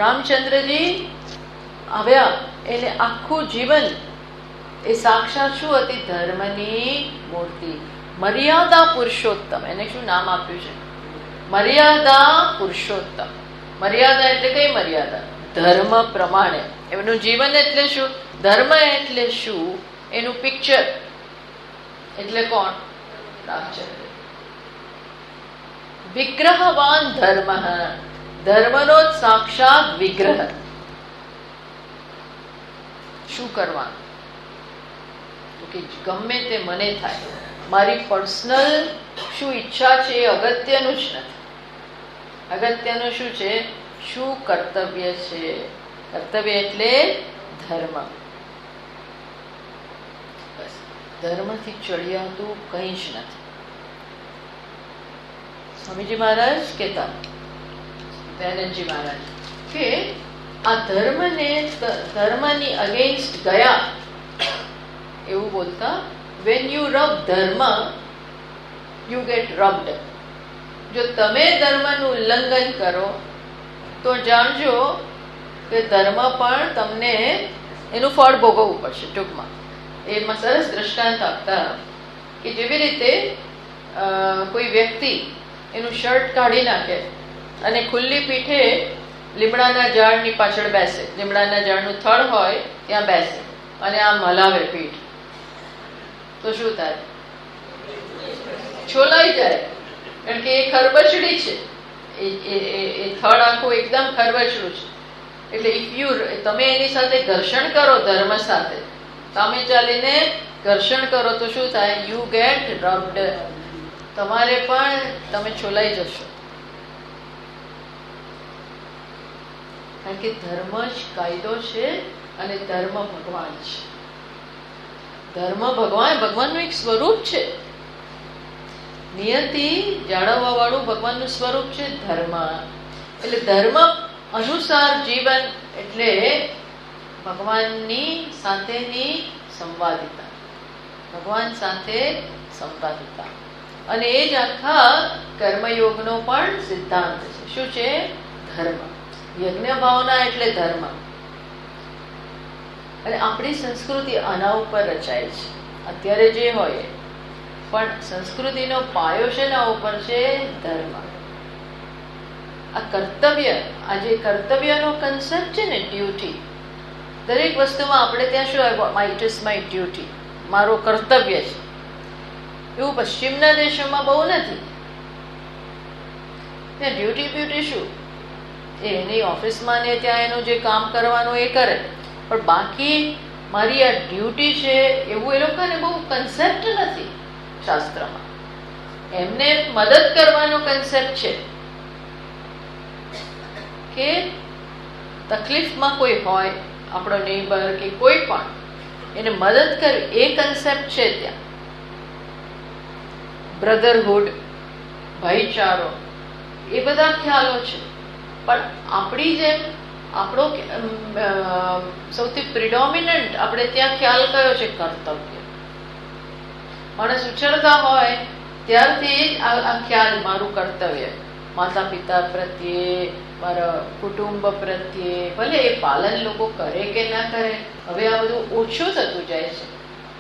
રામચંદ્રજી આવ્યા એટલે આખું જીવન એ સાક્ષાત શું હતી? ધર્મની મૂર્તિ. મર્યાદા પુરુષોત્તમ, એને શું નામ આપ્યું છે? મર્યાદા પુરુષોત્તમ. મર્યાદા એટલે કઈ મર્યાદા? ધર્મ પ્રમાણે એમનું જીવન. એટલે શું? ધર્મ એટલે શું? એનું પિક્ચર. એટલે કોણ? રામચંદ્ર. વિગ્રહવાન ધર્મ, ધર્મનો સાક્ષાત વિગ્રહ. શું કરવાનું? કે ગમે તે મને થાય, મારી પર્સનલ શું ઈચ્છા છે એ અગત્યનું જ નથી. અગત્યનું શું છે? શું કર્તવ્ય છે? કર્તવ્ય એટલે ધર્મ. બસ, ધર્મથી ચડિયાતું કંઈ જ નથી. સ્વામીજી મહારાજ કહેતા, દયાનંદજી મહારાજ, કે આ ધર્મની અગેન્સ્ટ ગયા એવું બોલતા. વેન યુ રબ ધર્મ, યુ ગેટ રબ્ડ. જો તમે ધર્મનું ઉલ્લંઘન કરો તો જાણજો કે ધર્મ પણ તમને એનું ફળ ભોગવવું પડશે. ટૂંકમાં એમાં સરસ દ્રષ્ટાંત આપતા કે જેવી રીતે કોઈ વ્યક્તિ એનું શર્ટ કાઢી નાખે અને ખુલ્લી પીઠે લીમડાના ઝાડની પાછળ બેસે, લીમડાના ઝાડનું થડ હોય ત્યાં બેસે અને આમ હલાવે પીઠ, તો શું થાય? છોલાઈ જાય. કારણ કે એ ખરબચડી છે, એ થડ આખું એકદમ ખરબચડું છે. એટલે તમે એની સાથે ઘર્ષણ કરો, ધર્મ સાથે સામે ચાલીને ઘર્ષણ કરો તો શું થાય? You get rubbed. તમારે પણ તમે છોલાઈ જશો. કારણ કે ધર્મ જ કાયદો છે અને ધર્મ ભગવાન છે. ધર્મ ભગવાનનું એક સ્વરૂપ છે. નિયતિ જાળવવા વાળું ભગવાનનું સ્વરૂપ છે ધર્મ. એટલે ધર્મ અનુસાર જીવન એટલે ભગવાનની સાથેની સંવાદિતા. ભગવાન સાથે સંવાદિતા. અને એ જ આખા કર્મયોગનો પણ સિદ્ધાંત છે. શું છે? ધર્મ. યજ્ઞ ભાવના એટલે ધર્મ. અને આપણી સંસ્કૃતિ આના ઉપર રચાય છે. અત્યારે જે હોય પણ સંસ્કૃતિનો પાયો છે એના ઉપર છે ધર્મ. આ કર્તવ્ય, આ જે કર્તવ્યનો કન્સેપ્ટ છે ને, ડ્યુટી, દરેક વસ્તુમાં આપણે ત્યાં શું આવ્યું? ઇટ ઇઝ માય ડ્યુટી, મારો કર્તવ્ય છે. એવું પશ્ચિમના દેશોમાં બહુ નથી. ત્યાં ડ્યુટી શું? એની ઓફિસમાં ને ત્યાં એનું જે કામ કરવાનું એ કરે, પણ બાકી મારી આ ડ્યુટી છે એવું એ લોકોને બહુ કન્સેપ્ટ નથી શાસ્ત્રમાં. એમને મદદ કરવાનો કન્સેપ્ટ છે કે તકલીફમાં કોઈ હોય, આપણો નેબર કે કોઈ પણ, એને મદદ કરવી, એ કન્સેપ્ટ છે ત્યાં. બ્રધરહુડ, ભાઈચારો, એ બધા ખ્યાલો છે. પણ આપણી જેમ આપણો સૌથી પ્રિડોમિનન્ટ આપણે ત્યાં ખ્યાલ કયો છે? કર્તવ્ય. માણસ ઉછળતા હોય ત્યારથી જ આ ખ્યાલ, મારું કર્તવ્ય માતા પિતા પ્રત્યે, મારા કુટુંબ પ્રત્યે, ભલે એ પાલન લોકો કરે કે ના કરે. હવે આ બધું ઓછું થતું જાય છે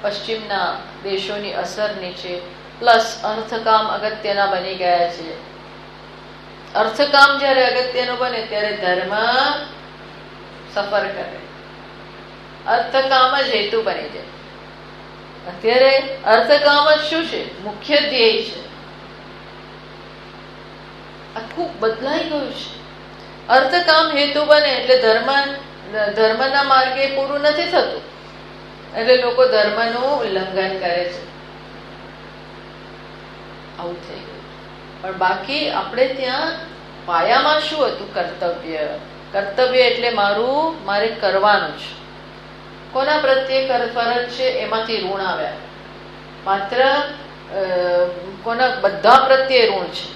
પશ્ચિમના દેશોની અસર નીચે. પ્લસ અર્થકામ અગત્યના બની ગયા છે. અર્થકામ જ્યારે અગત્યનું બને ત્યારે ધર્મ સફર કરે. અર્થકામ જ હેતુ બની જાય. અત્યારે અર્થકામ જ શું છે? મુખ્ય ધ્યેય છે. આખું બદલાઈ ગયું છે. અર્થકામ હેતુ બને એટલે ધર્મના માર્ગે પૂરું નથી થતું. એટલે લોકો ધર્મનું ઉલ્લંઘન કરે છે. આવું થઈ ગયું. પણ બાકી આપણે ત્યાં પાયામાં શું હતું? કર્તવ્ય. કર્તવ્ય એટલે મારે કરવાનું છે. કોના પ્રત્યે ફરજ છે? એમાંથી ઋણ આવ્યા. માત્ર કોના? બધા પ્રત્યે ઋણ છે.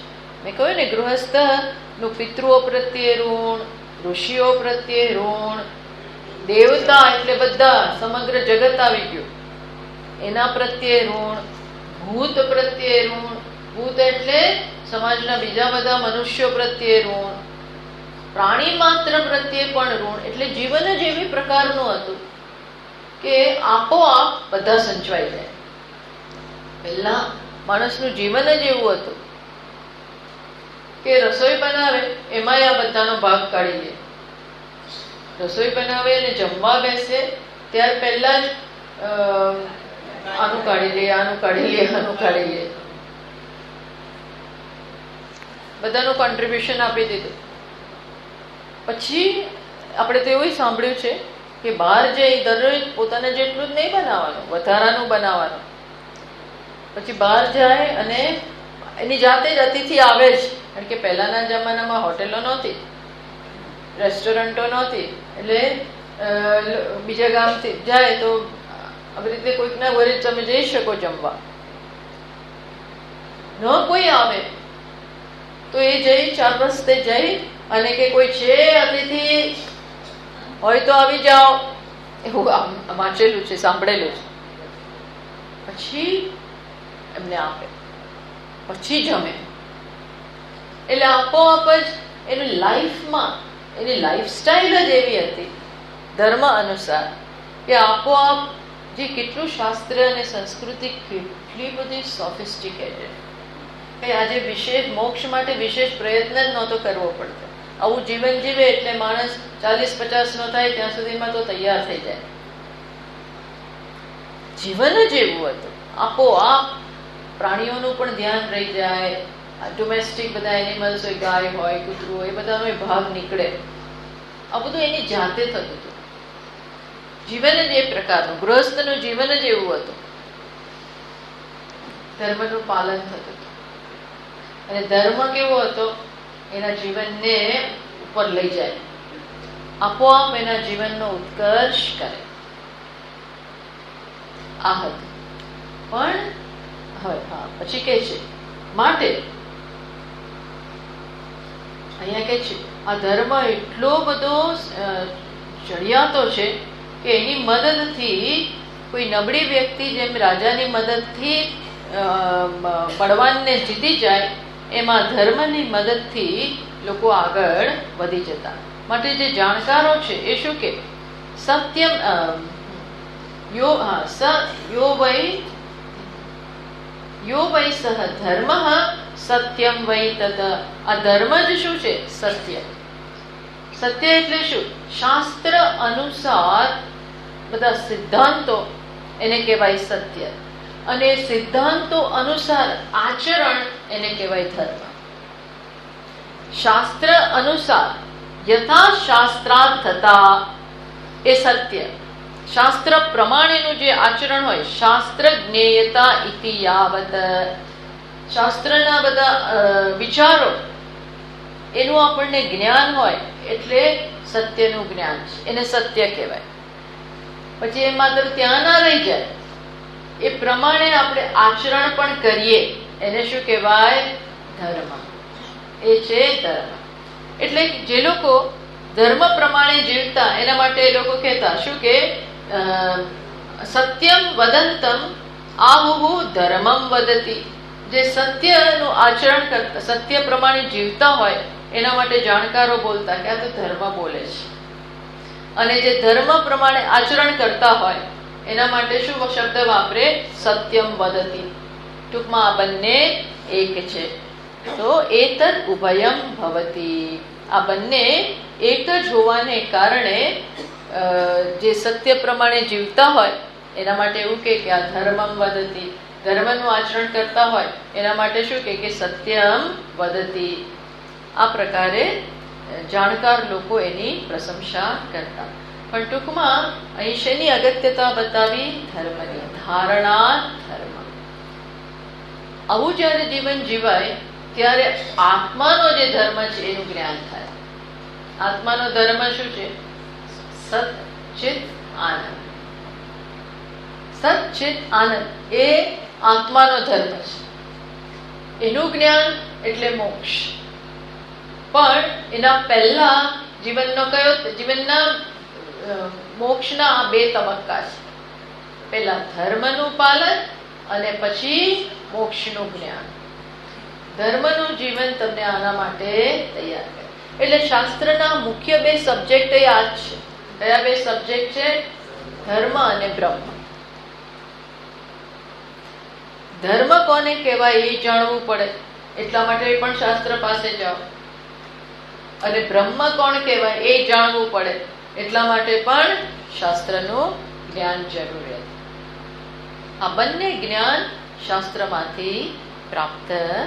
મેં કહ્યું ને, ગૃહસ્થ નું પિતૃઓ પ્રત્યે ઋણ, ઋષિઓ પ્રત્યે ઋણ, દેવતા એટલે બધા સમગ્ર જગત આવી ગયું એના પ્રત્યે ઋણ, ભૂત પ્રત્યે ઋણ, ભૂત એટલે સમાજના બીજા બધા મનુષ્યો પ્રત્યે ઋણ, પ્રાણી માત્ર પ્રત્યે પણ ઋણ, એટલે જીવન જ એવી પ્રકારનું હતું કે આપોઆપ બધા સંચવાઈ જાય. પહેલા માણસનું જીવન જ એવું હતું કે રસોઈ બનાવે એમાંય આ બધાનો ભાગ કાઢી લે. રસોઈ બનાવે અને જમવા બેસે ત્યાર પહેલા જ આનું કાઢી લે, આનું કાઢી લે, આનું કાઢી લે, બધાનું કોન્ટ્રીબ્યુશન આપી દીધું. પછી આપણે તો એવું સાંભળ્યું છે કે બહાર જઈ દરરોજ પોતાને જેટલું જ નહીં બનાવવાનું, વધારાનું બનાવવાનું. પછી બહાર જાય અને એની જાતે જ અતિથિ આવે જ, કારણ કે પહેલાના જમાનામાં હોટેલો નહોતી, રેસ્ટોરન્ટો નહોતી, એટલે બીજા ગામથી જાય તો આવી રીતે કોઈકના ઘરે તમે જઈ શકો જમવા. ન કોઈ આવે તો એ જઈ ચાર રસ્તે જઈ અને કે કોઈ છે અતિથિ હોય તો આવી જાઓ, એવું વાંચેલું છે, સાંભળેલું છે. પછી એમને આપે, પછી જમે. એટલે આપોઆપ જ એની લાઈફમાં એની લાઈફસ્ટાઈલ જ એવી હતી ધર્મ અનુસાર કે આપોઆપ જે કેટલું શાસ્ત્ર અને સંસ્કૃતિ કેટલી બધી સોફિસ્ટિકેટેડ, કે આજે વિશેષ મોક્ષ માટે વિશેષ પ્રયત્ન જ નહોતો કરવો પડતો. આવું જીવન જીવે એટલે માણસ 40-50 નો થાય ત્યાં સુધીમાં તો તૈયાર થઈ જાય. જીવન જ એવું હતું. આપોઆપ પ્રાણીઓનું પણ ધ્યાન રહી જાય. ડોમેસ્ટિક બધા એનિમલ્સ હોય, ગાય હોય, કૂતરું હોય, એ બધાનો ભાગ નીકળે. આ બધું એની જાતે થતું હતું. જીવન જ એ પ્રકારનું, ગૃહસ્થનું જીવન જ એવું હતું. ધર્મનું પાલન થતું હતું. અને ધર્મ કેવો હતો? એના જીવનને ઉપર લઈ જાય, આપોઆપ એના જીવનનો ઉત્કર્ષ કરે. આ હતું. પણ હવે પછી કે છે માટે અહીંયા કે છે આ ધર્મ એટલો બધો ચડિયાતો છે કે એની મદદથી કોઈ નબળી વ્યક્તિ જેમ રાજાની મદદથી બળવાનને જીતી જાય, એમાં ધર્મની મદદથી લોકો આગળ વધી જતા. માટે જે જાણકારો છે એ શું કે સત્યમ યો વૈ સહ ધર્મ સત્યમ વૈ તત. આ ધર્મ જ શું છે? સત્ય. સત્ય એટલે શું? શાસ્ત્ર અનુસાર બધા સિદ્ધાંતો એને કહેવાય સત્ય, અને સિદ્ધાંતો અનુસાર આચરણ એને કહેવાય ધર્મ. શાસ્ત્ર અનુસાર યથા શાસ્ત્રાર્થતા એ સત્ય. શાસ્ત્ર પ્રમાણેનું જે આચરણ હોય, શાસ્ત્ર જ્ઞેયતા ઇતિ યાવત, શાસ્ત્રના બધા વિચારો એનું આપણને જ્ઞાન હોય એટલે સત્યનું જ્ઞાન છે, એને સત્ય કહેવાય. પછી એ માત્ર ત્યાં ના રહી જાય, એ પ્રમાણે આપણે આચરણ પણ કરીએ એને શું કહેવાય? ધર્મ. એ છે ધર્મ. એટલે જે લોકો ધર્મ પ્રમાણે જીવતા એના માટે એ લોકો કહેતા શું કે સત્યમ વદંતમ આહુહુ ધર્મમ વદતી. જે સત્યનું આચરણ કરતા, સત્ય પ્રમાણે જીવતા હોય એના માટે જાણકારો બોલતા કે આ તો ધર્મ બોલે છે. અને જે ધર્મ પ્રમાણે આચરણ કરતા હોય એના માટે શું શબ્દ વાપરે? સત્યમ વદતી. ટૂંકમાં આ બંને એક છે. તો એતદ ઉભયમ ભવતી. આ બંને એક જ હોવાને કારણે જે સત્ય પ્રમાણે જીવતા હોય એના માટે એવું કે આ ધર્મમ વદતી, ધર્મનું આચરણ કરતા હોય એના માટે શું કે સત્યમ વદતી. આ પ્રકારે જાણકાર લોકો એની પ્રશંસા કરતા. પણ ટૂંકમાં અહીં શેની અગત્યતા બતાવી? ધર્મની. ધારણા ધર્મ. આવું જ્યારે જીવન જીવાય ત્યારે આત્માનો જે ધર્મ છે એનું જ્ઞાન થાય. આત્માનો ધર્મ શું છે? સત ચિત આનંદ. સત ચિત આનંદ એ આત્માનો ધર્મ છે. એનું જ્ઞાન એટલે મોક્ષ. પણ એના પહેલા જીવનના મોક્ષના બે તબક્કા છે. પહેલા ધર્મનું પાલન અને પછી મોક્ષનું જ્ઞાન. ધર્મનું જીવન તમને આના માટે તૈયાર કરે. એટલે શાસ્ત્રના મુખ્ય બે સબ્જેક્ટ એ આ જ છે. કયા બે સબ્જેક્ટ છે? ધર્મ અને બ્રહ્મ. ધર્મ કોને કહેવાય એ જાણવું પડે, એટલા માટે પણ શાસ્ત્ર પાસે જાઓ. અને બ્રહ્મ કોણ કહેવાય એ જાણવું પડે, એટલા માટે પણ શાસ્ત્રનું જ્ઞાન જરૂરી હતું. આ બંને જ્ઞાન શાસ્ત્રમાંથી પ્રાપ્ત થતા.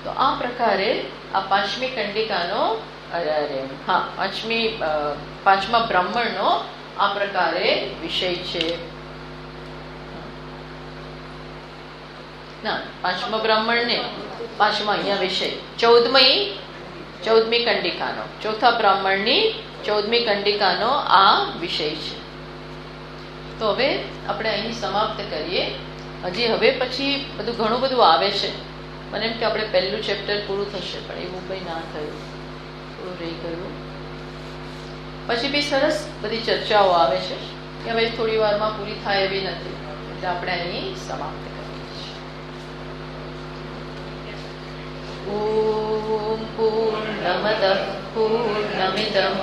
તો આ પ્રકારે આ પાંચમી કંડિકાનો પાંચમા બ્રાહ્મણનો આ પ્રકારે વિષય છે. ના, પાંચમા બ્રાહ્મણ ને પાંચમા અહીંયા વિષય 14મી કંડિકાનો, ચોથા બ્રાહ્મણની 14મી કંડિકાનો આ વિષય છે. તો હવે આપણે અહીં સમાપ્ત કરીએ. હજી હવે પછી બધું ઘણું બધું આવે છે. મને એમ કે આપણે પહેલું ચેપ્ટર પૂરું થશે, પણ એવું કંઈ ના થયું, થોડું રહી ગયું. પછી બી સરસ બધી ચર્ચાઓ આવે છે કે હવે થોડી વારમાં પૂરી થાય એવી નથી, એટલે આપણે અહીં સમાપ્ત કરીએ. ઓમ પૂર્ણમદઃ પૂર્ણમિદં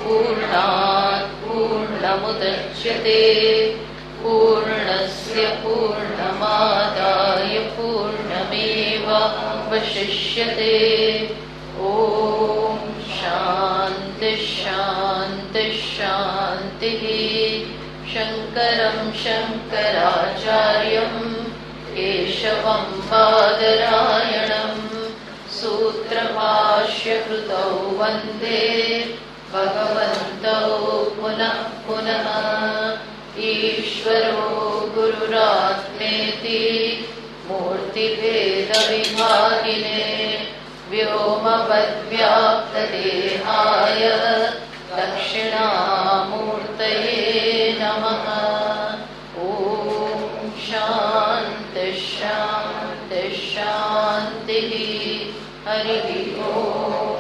પૂર્ણાત પૂર્ણમુદચ્યતે પૂર્ણસ્ય પૂર્ણમાદાય પૂર્ણમેવાવશિષ્યતે. ઓમ શાંતિ શાંતિ શાંતિ. શંકરં શંકરાચાર્યં કેશવં બાદરાયણં સૂત્રભાષ્યકૃતૌ વંદે ભગવन्तौ પુનઃ પુનઃ. ઈશ્વરો ગુરુરાત્મેતિ મૂર્તિભેદવિભાગિને વ્યોમવદ્વ્યાપ્તદેહાય દક્ષિણામૂર્તયે નમઃ. ઓમ શાંતિ શાંતિ શાંતિ. હરિ ઓમ.